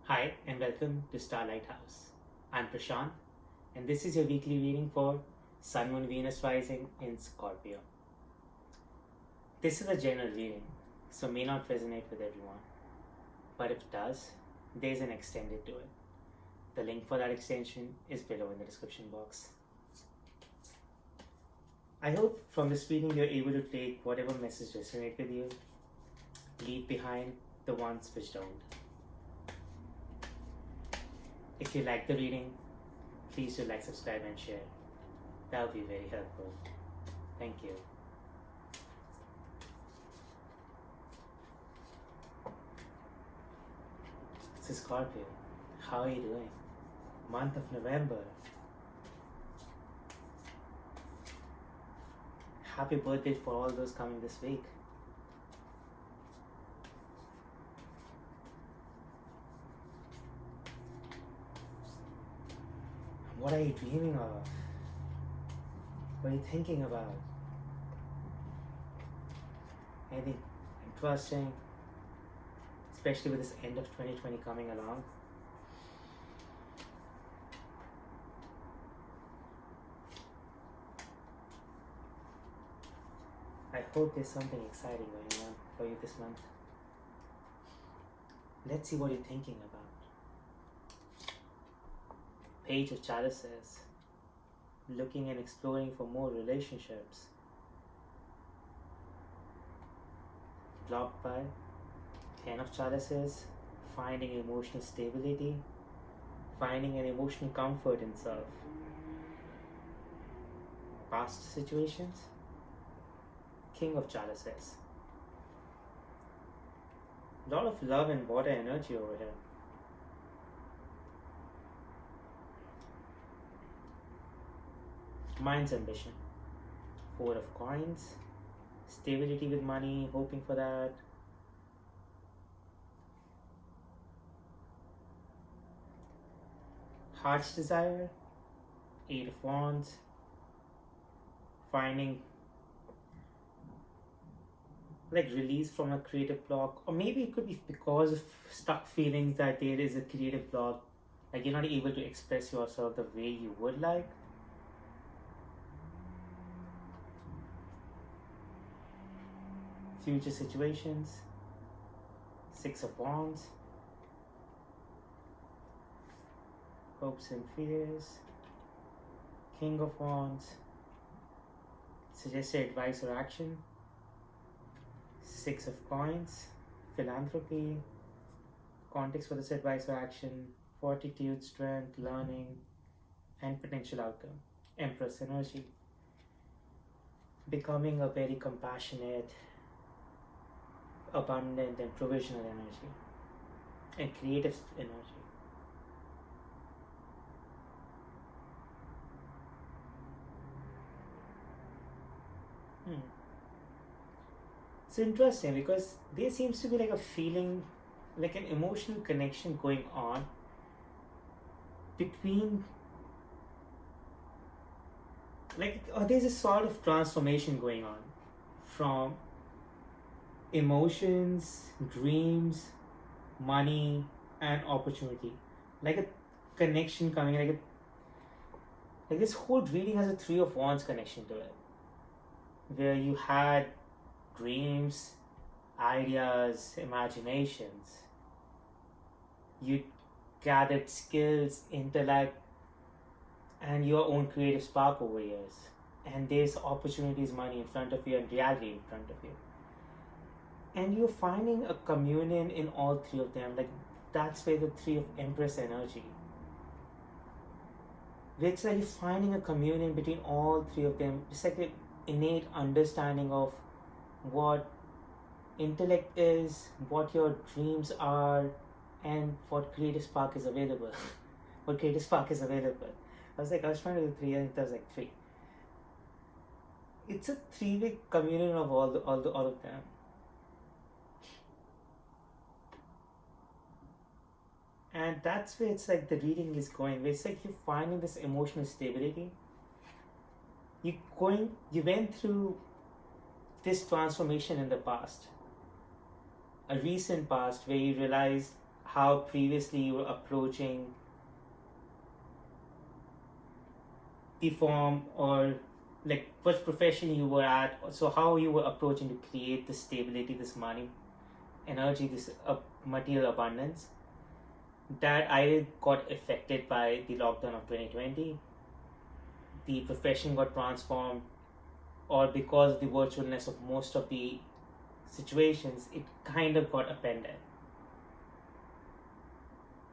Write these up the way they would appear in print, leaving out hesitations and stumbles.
Hi and welcome to Star Lighthouse. I'm Prashant and this is your weekly reading for Sun, Moon, Venus rising in Scorpio. This is a general reading, so may not resonate with everyone. But if it does, there's an extended to it. The link for that extension is below in the description box. I hope from this reading you're able to take whatever message resonates with you, leave behind the ones which don't. If you like the reading, please do like, subscribe and share. That would be very helpful. Thank you. So Scorpio, how are you doing? Month of November. Happy birthday for all those coming this week. What are you dreaming of? What are you thinking about? Anything interesting? Especially with this end of 2020 coming along. I hope there's something exciting going on for you this month. Let's see what you're thinking about. Page of Chalices. Looking and exploring for more relationships. Blocked by 10 of Chalices. Finding emotional stability. Finding an emotional comfort in self. Past situations. King of Chalices. A lot of love and water energy over here. Mind's ambition. Four of Coins. Stability with money, hoping for that. Heart's desire. Eight of Wands. Finding like release from a creative block, or maybe it could be because of stuck feelings that there is a creative block, like you're not able to express yourself the way you would like. Future situations. Six of Wands. Hopes and fears. King of Wands. Suggested advice or action. Six of Coins. Philanthropy. Context for this advice or action. Fortitude, strength, learning, and potential outcome. Empress energy. Becoming a very compassionate, abundant and provisional energy, and creative energy. It's interesting because there seems to be like a feeling, like an emotional connection going on between, like, or there's a sort of transformation going on from emotions, dreams, money, and opportunity. Like a connection coming, like this whole reading has a Three of Wands connection to it, where you had dreams, ideas, imaginations. You gathered skills, intellect, and your own creative spark over years. And there's opportunities, money in front of you, and reality in front of you. And you're finding a communion in all three of them. Like that's where the Three of Empress energy. It's like you're finding a communion between all three of them. It's like an innate understanding of what intellect is, what your dreams are, and what creative spark is available. What creative spark is available. I was trying to do three, I think that was like three. It's a three-way communion of all of them. And that's where it's like the reading is going. Where it's like you're finding this emotional stability. You went through this transformation in the past, a recent past where you realized how previously you were approaching the form, or like which profession you were at, so how you were approaching to create this stability, this money, energy, this material abundance. That I got affected by the lockdown of 2020. The profession got transformed, or because of the virtualness of most of the situations, it kind of got appended.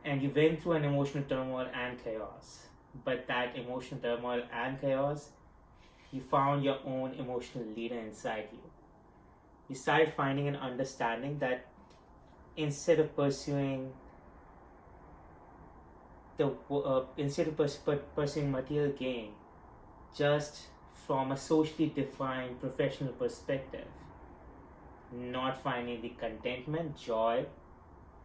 And you went through an emotional turmoil and chaos. But that emotional turmoil and chaos, you found your own emotional leader inside you. You started finding an understanding that instead of pursuing pursuing material gain just from a socially defined professional perspective, not finding the contentment, joy,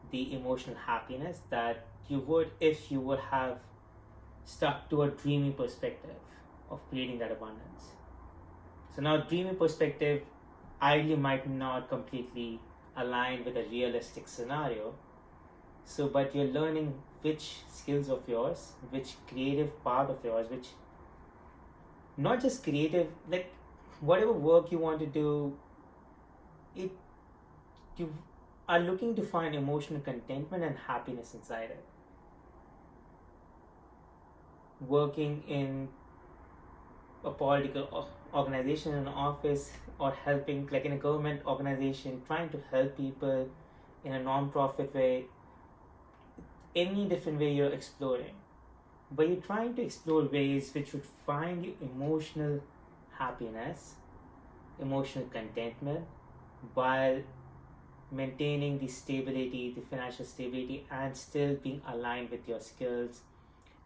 the emotional happiness that you would if you would have stuck to a dreamy perspective of creating that abundance. So now, dreamy perspective ideally might not completely align with a realistic scenario. So, but you're learning which skills of yours, which creative part of yours, which not just creative, like whatever work you want to do, it you are looking to find emotional contentment and happiness inside it. Working in a political organization, in an office, or helping, like in a government organization, trying to help people in a non-profit way, any different way you're exploring. But you're trying to explore ways which would find you emotional happiness, emotional contentment, while maintaining the stability, the financial stability, and still being aligned with your skills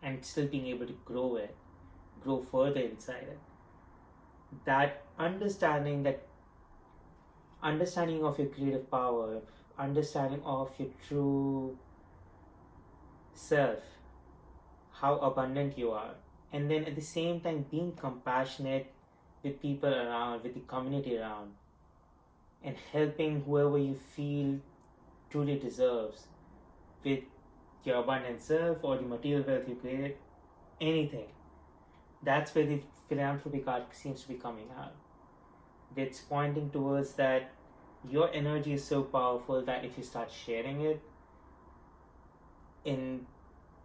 and still being able to grow further inside it. That understanding of your creative power, understanding of your true self, how abundant you are, and then at the same time being compassionate with people around, with the community around, and helping whoever you feel truly deserves with your abundant self or the material wealth you created, anything. That's where the philanthropic arc seems to be coming out. It's pointing towards that your energy is so powerful that if you start sharing it in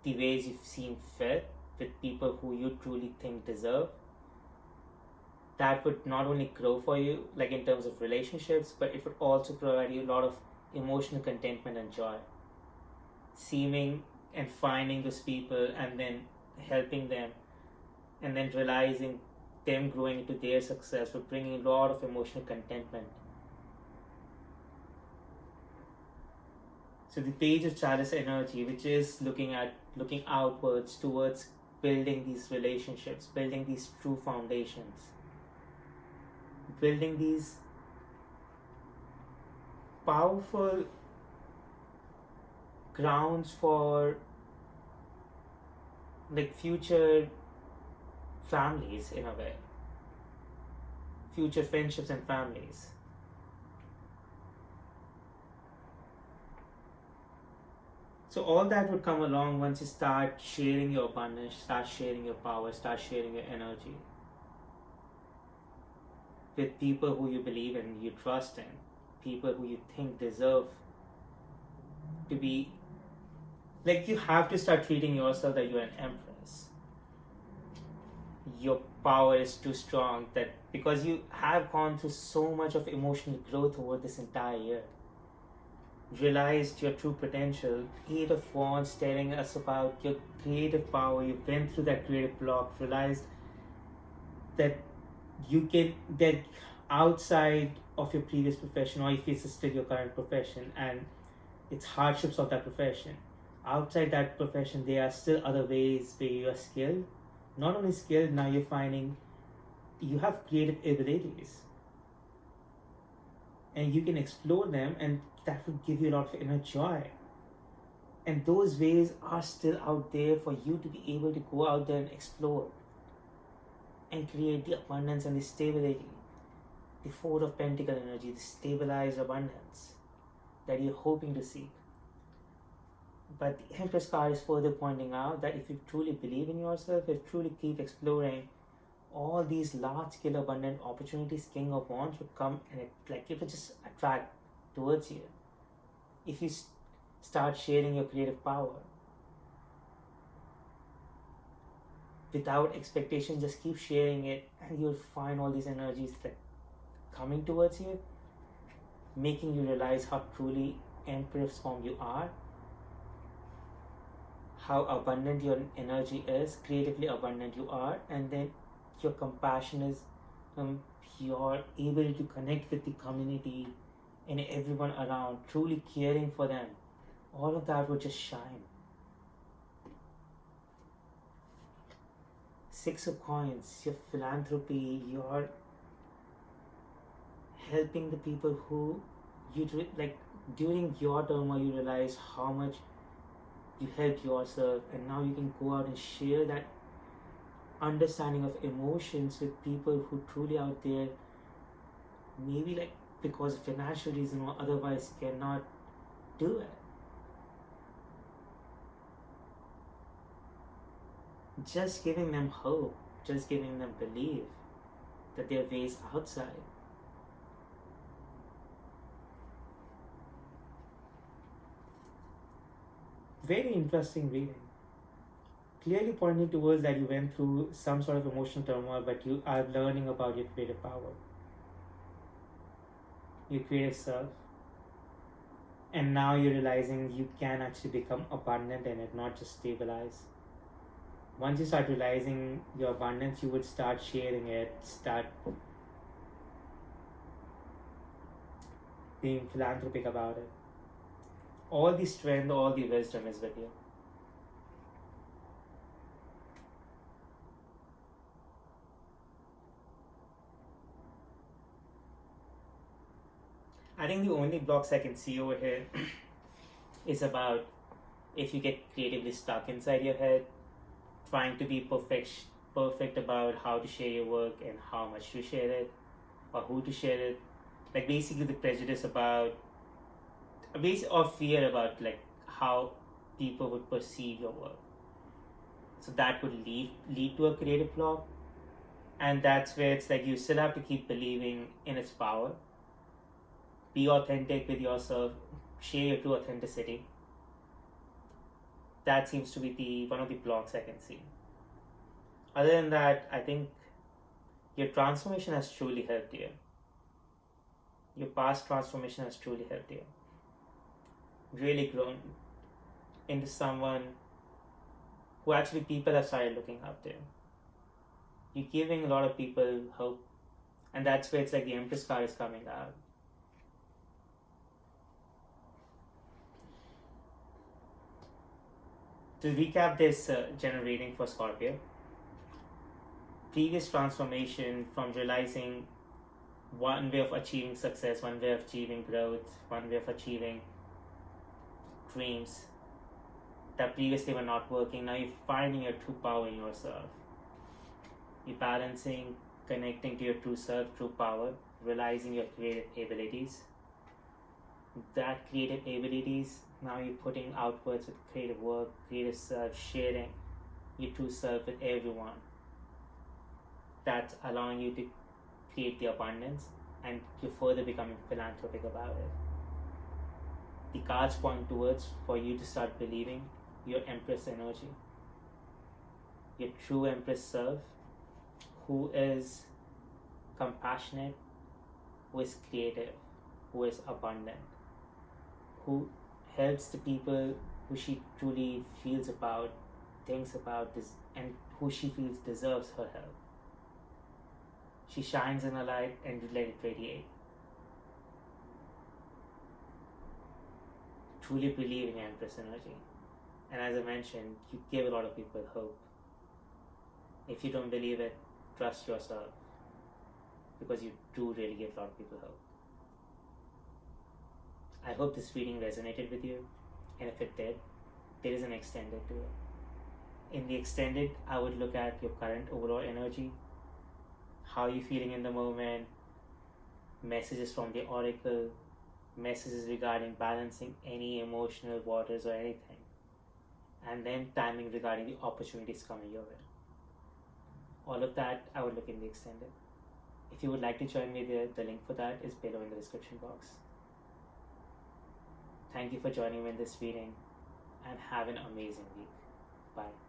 the ways you've seen fit with people who you truly think deserve, that would not only grow for you, like in terms of relationships, but it would also provide you a lot of emotional contentment and joy. Seeming and finding those people and then helping them, and then realizing them growing into their success would bring a lot of emotional contentment. So the page of Chalice energy, which is looking outwards towards building these relationships, building these true foundations, building these powerful grounds for like future families, in a way, future friendships and families. So all that would come along once you start sharing your abundance, start sharing your power, start sharing your energy with people who you believe in, you trust in, people who you think deserve to be, like, you have to start treating yourself that you're an empress. Your power is too strong, that because you have gone through so much of emotional growth over this entire year, realized your true potential. Eight of Wands telling us about your creative power. You went through that creative block, realized that that outside of your previous profession, or if it's still your current profession and it's hardships of that profession, outside that profession there are still other ways where you are skilled. Not only skilled, now you're finding you have creative abilities and you can explore them, and that would give you a lot of inner joy. And those ways are still out there for you to be able to go out there and explore and create the abundance and the stability, the Four of Pentacle energy, the stabilized abundance that you're hoping to seek. But the Empress card is further pointing out that if you truly believe in yourself, if you truly keep exploring, all these large scale abundant opportunities, King of Wands would come and it would just attract towards you. If you start sharing your creative power without expectation, just keep sharing it, and you'll find all these energies like coming towards you, making you realize how truly Empress form you are, how abundant your energy is, creatively abundant you are, and then your compassion is, you're able to connect with the community and everyone around, truly caring for them. All of that would just shine. Six of Coins, your philanthropy, your helping the people who you like during your turmoil. You realize how much you helped yourself, and now you can go out and share that understanding of emotions with people who truly out there, maybe like because of financial reason or otherwise cannot do it. Just giving them hope, just giving them belief that there are ways outside. Very interesting reading. Clearly pointing towards that you went through some sort of emotional turmoil, but you are learning about your creative power, your creative self, and now you're realizing you can actually become abundant in it, not just stabilize. Once you start realizing your abundance, you would start sharing it, start being philanthropic about it. All the strength, all the wisdom is with you. I think the only blocks I can see over here is about if you get creatively stuck inside your head, trying to be perfect about how to share your work and how much to share it or who to share it. Like basically the prejudice about or fear about like how people would perceive your work. So that would lead to a creative block. And that's where it's like you still have to keep believing in its power. Be authentic with yourself, share your true authenticity. That seems to be the one of the blocks I can see. Other than that, I think your transformation has truly helped you. Your past transformation has truly helped you. Really grown into someone who actually people have started looking up to. You're giving a lot of people hope, and that's where it's like the Empress card is coming out. To recap this general reading for Scorpio, previous transformation from realizing one way of achieving success, one way of achieving growth, one way of achieving dreams that previously were not working. Now you're finding your true power in yourself. You're balancing, connecting to your true self, true power, realizing your creative abilities. That creative abilities, now you're putting outwards with creative work, creative self, sharing your true self with everyone. That's allowing you to create the abundance, and you're further becoming philanthropic about it. The cards point towards for you to start believing your Empress energy, your true Empress self, who is compassionate, who is creative, who is abundant, who helps the people who she truly feels about, thinks about this, and who she feels deserves her help. She shines in her light and let it radiate. Truly believe in Empress energy. And as I mentioned, you give a lot of people hope. If you don't believe it, trust yourself, because you do really give a lot of people hope. I hope this reading resonated with you, and if it did, there is an extended to it. In the extended, I would look at your current overall energy, how you're feeling in the moment, messages from the oracle, messages regarding balancing any emotional waters or anything. and then timing regarding the opportunities coming your way. All of that I would look in the extended. If you would like to join me there, the link for that is below in the description box. Thank you for joining me in this reading and have an amazing week. Bye.